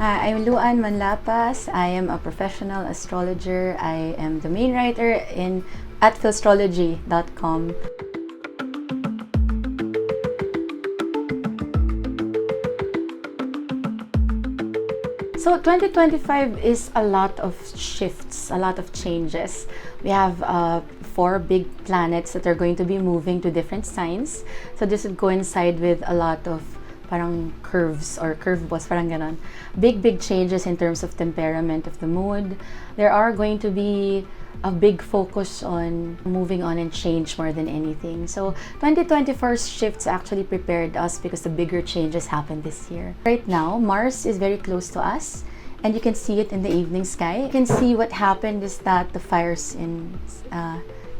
I'm Luanne Manlapaz. I am a professional astrologer. I am the main writer at Filstrology.com. So 2025 is a lot of shifts, a lot of changes. We have 4 big planets that are going to be moving to different signs. So this would coincide with a lot of parang curves or curveballs, parang ganon. Big changes in terms of temperament of the mood. There are going to be a big focus on moving on and change more than anything. So 2024's shifts actually prepared us because the bigger changes happened this year. Right now, Mars is very close to us, and you can see it in the evening sky. You can see what happened is that the fires in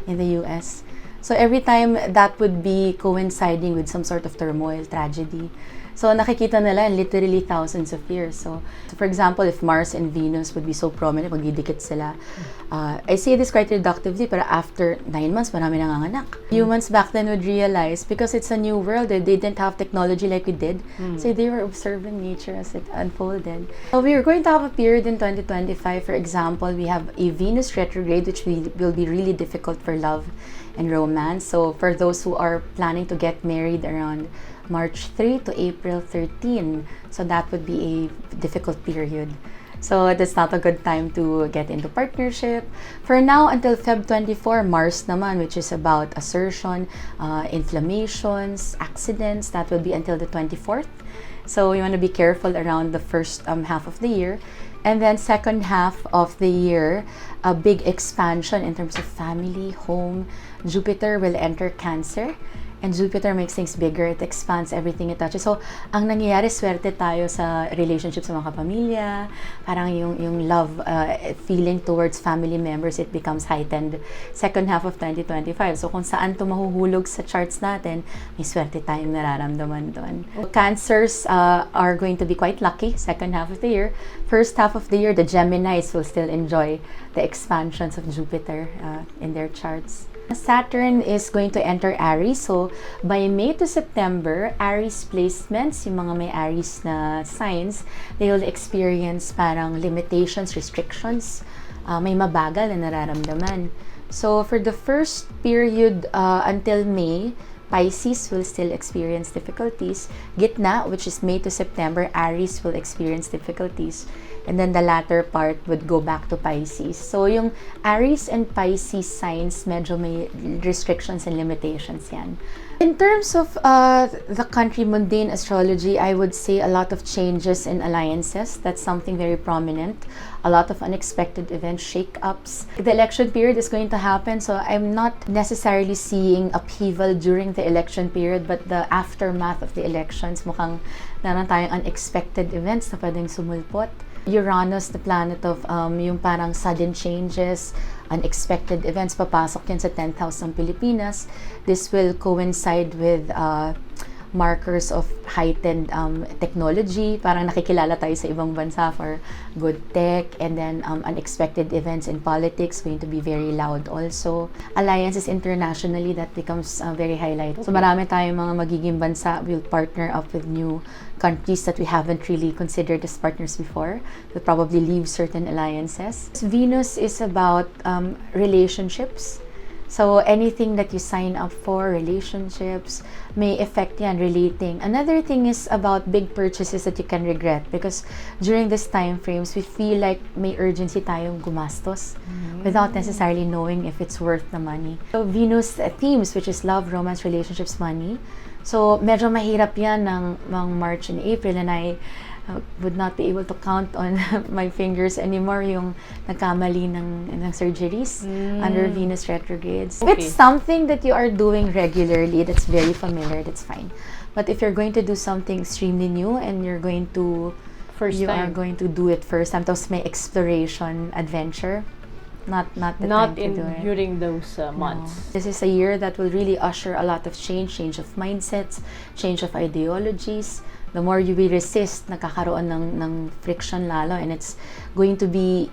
the US. So every time that would be coinciding with some sort of turmoil, tragedy. So nakikita nila literally thousands of years. So for example, if Mars and Venus would be so prominent, magdidikit sila. I say this quite reductively, pero after 9 months, marami nanganganak. Humans back then would realize, because it's a new world, they didn't have technology like we did. So they were observing nature as it unfolded. So we are going to have a period in 2025. For example, we have a Venus retrograde, which will be really difficult for love and romance. So for those who are planning to get married around March 3 to April 13, so that would be a difficult period. So that's not a good time to get into partnership. For now, until Feb 24, Mars naman, which is about assertion, inflammations, accidents, that will be until the 24th. So you want to be careful around the first half of the year. And then second half of the year, a big expansion in terms of family, home. Jupiter will enter Cancer. And Jupiter makes things bigger. It expands everything it touches. So, ang nangyayari, swerte tayo sa relationships sa mga kapamilya. Parang yung love feeling towards family members, it becomes heightened second half of 2025. So, kung saan to mahuhulog sa charts natin, may swerte tayong nararamdaman doon. Cancers are going to be quite lucky second half of the year. First half of the year, the Geminis will still enjoy the expansions of Jupiter in their charts. Saturn is going to enter Aries. So, by May to September, Aries placements, yung mga may Aries na signs, they will experience parang limitations, restrictions, may mabagal na nararamdaman. So, for the first period until May, Pisces will still experience difficulties. Gitna, which is May to September, Aries will experience difficulties. And then the latter part would go back to Pisces. So yung Aries and Pisces signs, medyo may restrictions and limitations yan. In terms of the country mundane astrology, I would say a lot of changes in alliances. That's something very prominent. A lot of unexpected events, shake-ups. The election period is going to happen, so I'm not necessarily seeing upheaval during the election period, but the aftermath of the elections, mukhang naran tayong unexpected events na pwedeng sumulpot. Uranus, the planet of yung parang sudden changes, unexpected events, papasok yan sa 10th house ng Pilipinas. This will coincide with markers of heightened technology. Parang nakikilala tayo sa ibang bansa for good tech, and then unexpected events in politics going to be very loud also. Alliances internationally, that becomes very highlighted. So marami tayong mga magiging bansa will partner up with new countries that we haven't really considered as partners before. We'll probably leave certain alliances. Venus is about relationships. So anything that you sign up for, relationships, may affect yan, relating. Another thing is about big purchases that you can regret, because during this time frames, we feel like may urgency tayong gumastos without necessarily knowing if it's worth the money. So Venus themes, which is love, romance, relationships, money. So medyo mahirap yan ng March and April, and I would not be able to count on my fingers anymore yung nagkamali ng surgeries under Venus retrogrades. If it's something that you are doing regularly, that's very familiar, that's fine. But if you're going to do something extremely new and you're going to are going to do it first time, tapos may exploration, adventure, not the time to do it. During those months. No. This is a year that will really usher a lot of change of mindsets, change of ideologies. The more you will resist, nakakaroon ng friction lalo, and it's going to be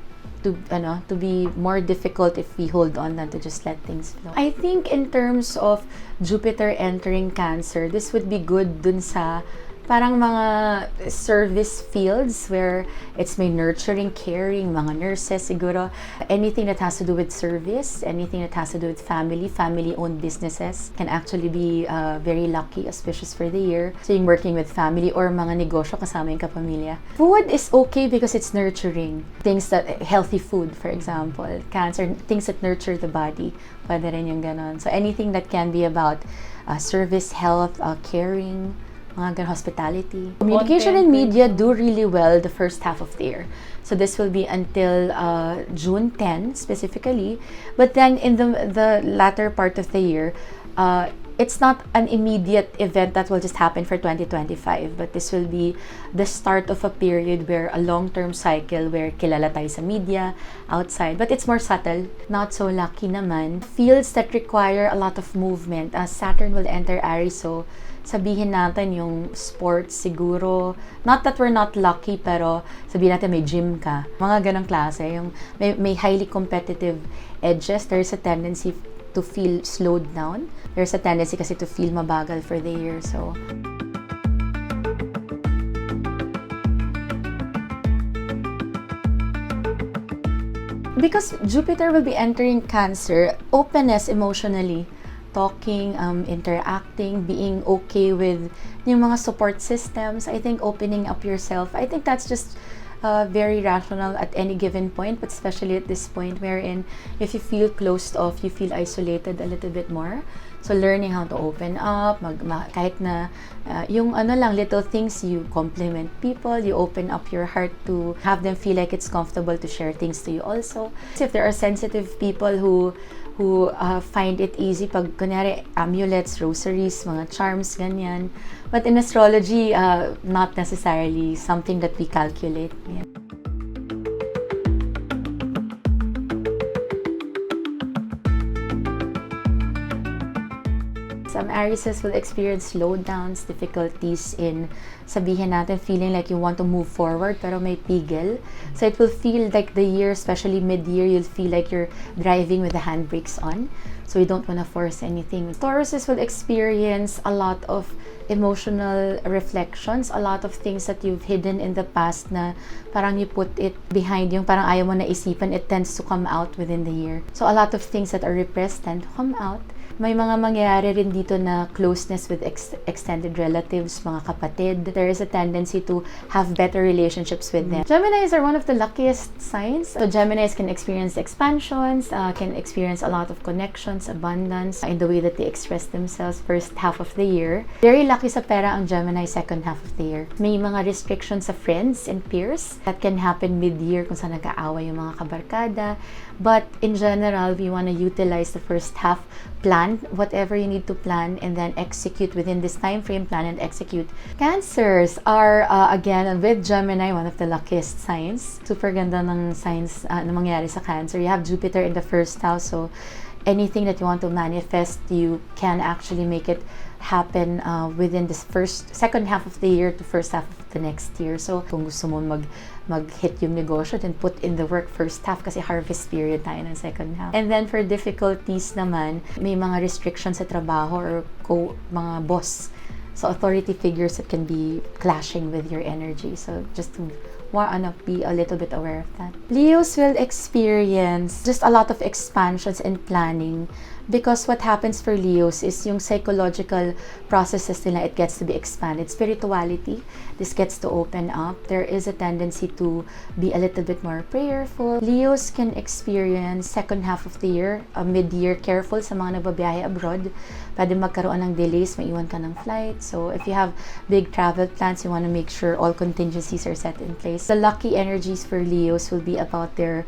more difficult if we hold on than to just let things flow. I think in terms of Jupiter entering Cancer, this would be good dun sa parang mga service fields where it's may nurturing, caring, mga nurses siguro. Anything that has to do with service, anything that has to do with family-owned businesses can actually be very lucky, auspicious for the year. So yung working with family or mga negosyo kasama yung kapamilya. Food is okay because it's nurturing. Things that, healthy food, for example, cancer, things that nurture the body. Pwede rin yung ganon. So anything that can be about service, health, caring, mga hospitality. Communication and media do really well the first half of the year. So this will be until June 10 specifically. But then in the latter part of the year, it's not an immediate event that will just happen for 2025, but this will be the start of a period where a long-term cycle where kilala tayo sa media, outside, but it's more subtle. Not so lucky naman. Fields that require a lot of movement. Saturn will enter Aries, so sabihin natin yung sports siguro, not that we're not lucky, pero sabihin natin may gym ka. Mga ganong klase, yung may highly competitive edges, there's a tendency to feel slowed down. There's a tendency kasi to feel mabagal for the year, so. Because Jupiter will be entering Cancer, openness emotionally, talking, interacting, being okay with yung mga support systems. I think opening up yourself, I think that's just very rational at any given point, but especially at this point wherein if you feel closed off, you feel isolated a little bit more. So learning how to open up, kahit na yung little things, you compliment people, you open up your heart to have them feel like it's comfortable to share things to you also. So if there are sensitive people who find it easy pag kunyari amulets, rosaries, mga charms, ganyan. But in astrology, not necessarily something that we calculate. Yeah. Some Arieses will experience slowdowns, difficulties in sabihin natin, feeling like you want to move forward pero may pigil. So it will feel like the year, especially mid-year, you'll feel like you're driving with the handbrakes on. So you don't want to force anything. Tauruses will experience a lot of emotional reflections, a lot of things that you've hidden in the past na parang you put it behind, yung parang ayaw mo na isipan, it tends to come out within the year. So a lot of things that are repressed tend to come out. May mga mangyayari rin dito na closeness with extended relatives, mga kapatid. There is a tendency to have better relationships with them. Geminis are one of the luckiest signs. So Geminis can experience expansions, can experience a lot of connections, abundance in the way that they express themselves first half of the year. Very lucky sa pera ang Gemini second half of the year. May mga restrictions sa friends and peers that can happen mid-year kung saan nag-aaway yung mga kabarkada. But in general, we want to utilize the first half, plan whatever you need to plan, and then execute within this time frame. Plan and execute. Cancers are again with Gemini, one of the luckiest signs. Super ganda ng signs na mangyari sa Cancer. You have Jupiter in the first house, so anything that you want to manifest, you can actually make it happen within this second half of the year to first half of the next year. So kung gusto mo mag-hit yung negosyo, then put in the work first half kasi harvest period tayo ng second half. And then for difficulties naman, may mga restrictions sa trabaho or mga boss. So authority figures that can be clashing with your energy. So just to be a little bit aware of that. Leos will experience just a lot of expansions and planning because what happens for Leos is yung psychological processes nila, it gets to be expanded. Spirituality, this gets to open up. There is a tendency to be a little bit more prayerful. Leos can experience second half of the year, mid-year, careful sa mga nagbabiyahe abroad. Pwede magkaroon ng delays, maiwan ka ng flight. So if you have big travel plans, you want to make sure all contingencies are set in place. The lucky energies for Leos will be about their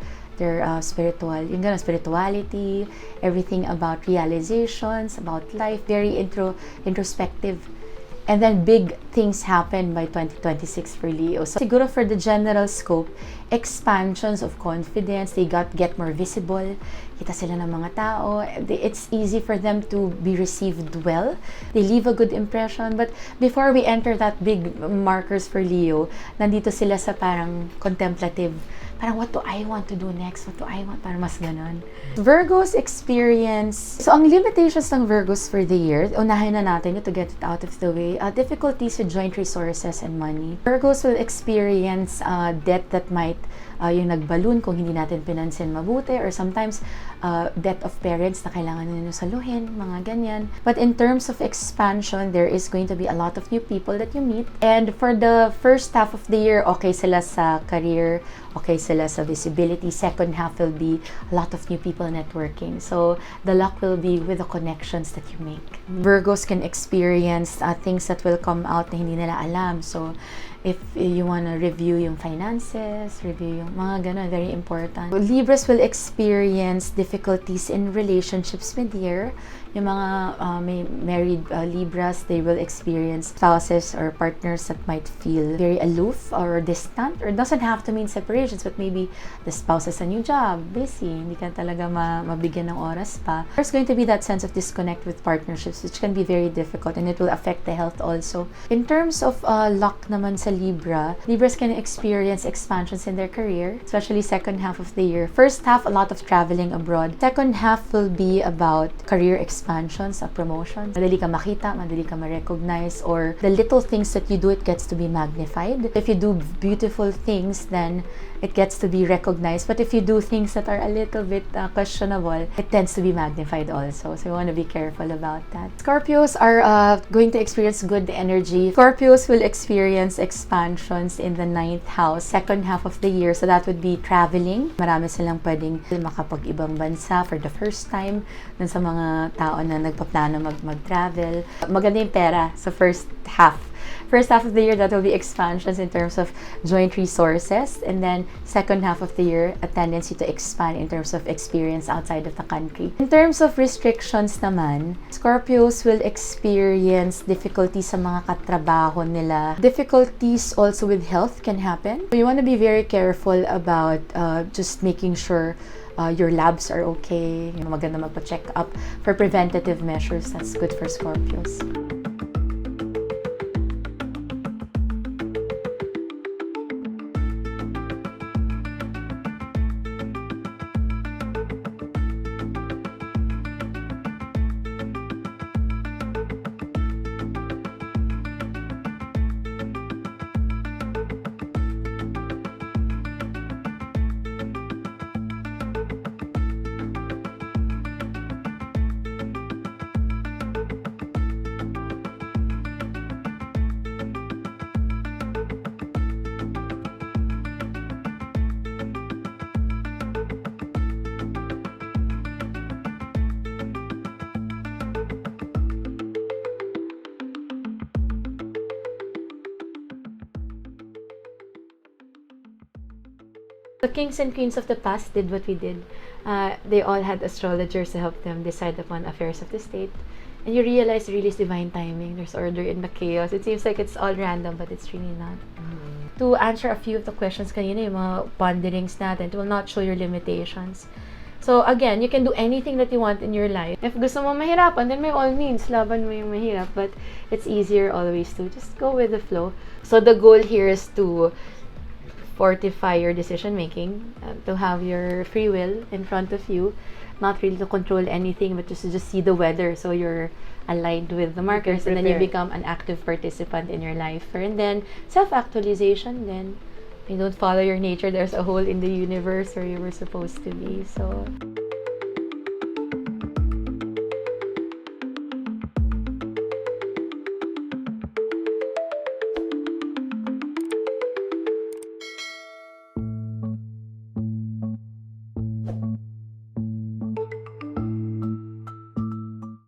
spirituality, everything about realizations, about life, very introspective. And then big things happen by 2026 for Leo. So siguro for the general scope, expansions of confidence, they get more visible, kita sila ng mga tao, it's easy for them to be received well, they leave a good impression. But before we enter that big markers for Leo, nandito sila sa parang contemplative parang what do I want to do next? What do I want? Parang mas ganon. Virgos experience, so ang limitations ng Virgos for the year, unahin na natin to get it out of the way, difficulties with joint resources and money. Virgos will experience debt that might yung nagballoon kung hindi natin pinansin mabuti, or sometimes death of parents na kailangan nyo saluhin, mga ganyan. But in terms of expansion, there is going to be a lot of new people that you meet. And for the first half of the year, okay sila sa career, okay sila sa visibility. Second half will be a lot of new people networking. So the luck will be with the connections that you make. Virgos can experience things that will come out na hindi nila alam. So if you want to review yung finances, review yung mga ganun, very important. Libras will experience difficulties in relationships mid-year. Yung mga may married Libras, they will experience spouses or partners that might feel very aloof or distant, or doesn't have to mean separations, but maybe the spouse has a new job, busy, hindi ka talaga mabigyan ng oras pa. There's going to be that sense of disconnect with partnerships, which can be very difficult, and it will affect the health also. In terms of luck naman sa Libra, Libras can experience expansions in their career, especially second half of the year. First half, a lot of traveling abroad. Second half will be about career expansions, promotions. Madali ka makita, madali ka ma-recognize, or the little things that you do, it gets to be magnified. If you do beautiful things, then it gets to be recognized. But if you do things that are a little bit questionable, it tends to be magnified also. So you want to be careful about that. Scorpios are going to experience good energy. Scorpios will experience expansions in the 9th house, second half of the year. So that would be traveling. Marami silang pwedeng makapag-ibang bansa for the first time. Dun sa mga tao na nagpaplano mag-travel. Maganda yung pera sa first half. First half of the year, that will be expansions in terms of joint resources. And then, second half of the year, a tendency to expand in terms of experience outside of the country. In terms of restrictions naman, Scorpios will experience difficulties sa mga katrabaho nila. Difficulties also with health can happen. So you want to be very careful about just making sure your labs are okay. Maganda magpa-check up for preventative measures. That's good for Scorpios. The kings and queens of the past did what we did. They all had astrologers to help them decide upon affairs of the state. And you realize really is divine timing. There's order in the chaos. It seems like it's all random, but it's really not. To answer a few of the questions kanina, yung mga ponderings natin, it will not show your limitations. So again, you can do anything that you want in your life. If gusto mo mahirapan, then by all means, laban mo yung mahirap. But it's easier always to just go with the flow. So the goal here is to fortify your decision making, to have your free will in front of you, not really to control anything, but just to see the weather, so you're aligned with the markers, and then you become an active participant in your life. And then self-actualization, then you don't follow your nature, there's a hole in the universe where you were supposed to be. So